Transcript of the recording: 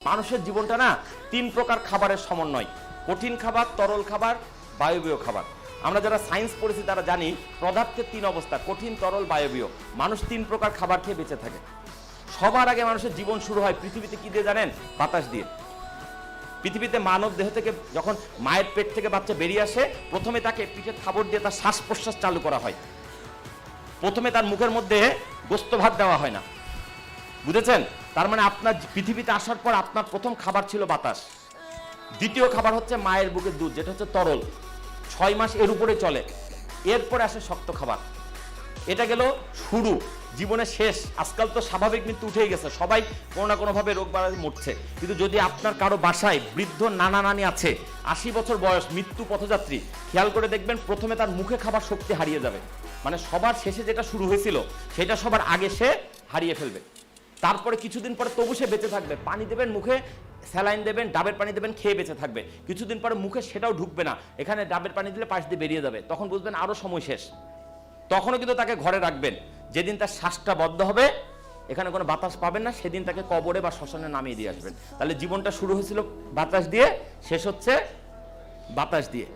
মানুষের জীবনটা না 3 প্রকার খাবারের সমন্বয়, কঠিন খাবার, তরল খাবার, বায়বীয় খাবার। আমরা যারা সায়েন্স পড়েছি তারা জানি পদার্থের 3 অবস্থা, কঠিন, তরল, বায়বীয়। মানুষ 3 প্রকার খাবার খেয়ে বেঁচে থাকে। সবার আগে মানুষের জীবন শুরু হয় পৃথিবীতে কি দিয়ে জানেন? বাতাস দিয়ে। পৃথিবীতে মানব দেহ থেকে যখন মায়ের পেট থেকে বাচ্চা বেরিয়ে আসে, প্রথমে তাকে পিঠে থাবড় দিয়ে তার শ্বাস প্রশ্বাস চালু করা হয়। প্রথমে তার মুখের মধ্যে গোস্ত ভাত দেওয়া হয় না, বুঝেছেন? তার মানে আপনার পৃথিবীতে আসার পর আপনার প্রথম খাবার ছিল বাতাস। দ্বিতীয় খাবার হচ্ছে মায়ের বুকের দুধ, যেটা হচ্ছে তরল, 6 মাস এর উপরে চলে। এরপরে আসে শক্ত খাবার। এটা গেল শুরু, জীবনের শেষ। আজকাল তো স্বাভাবিক মৃত্যু উঠেই গেছে, সবাই কোনো না কোনোভাবে রোগ বাড়ায় মরছে। কিন্তু যদি আপনার কারো বাসায় বৃদ্ধ নানা নানি আছে, 80 বছর বয়স, মৃত্যু পথযাত্রী, খেয়াল করে দেখবেন প্রথমে তার মুখে খাবার শক্তি হারিয়ে যাবে। মানে সবার শেষে যেটা শুরু হয়েছিল সেটা সবার আগে সে হারিয়ে ফেলবে। তারপরে কিছুদিন পরে তবু সে বেঁচে থাকবে, পানি দেবেন মুখে, স্যালাইন দেবেন, ডাবের পানি দেবেন, খেয়ে বেঁচে থাকবে। কিছুদিন পরে মুখে সেটাও ঢুকবে না, এখানে ডাবের পানি দিলে পাশ দিয়ে বেরিয়ে যাবে, তখন বুঝবেন আরো সময় শেষ। তখনও কিন্তু তাকে ঘরে রাখবেন। যেদিন তার শ্বাসটা বদ্ধ হবে, এখানে কোনো বাতাস পাবেন না, সেদিন তাকে কবরে বা শ্মশানে নামিয়ে দিয়ে আসবেন। তাহলে জীবনটা শুরু হয়েছিল বাতাস দিয়ে, শেষ হচ্ছে বাতাস দিয়ে।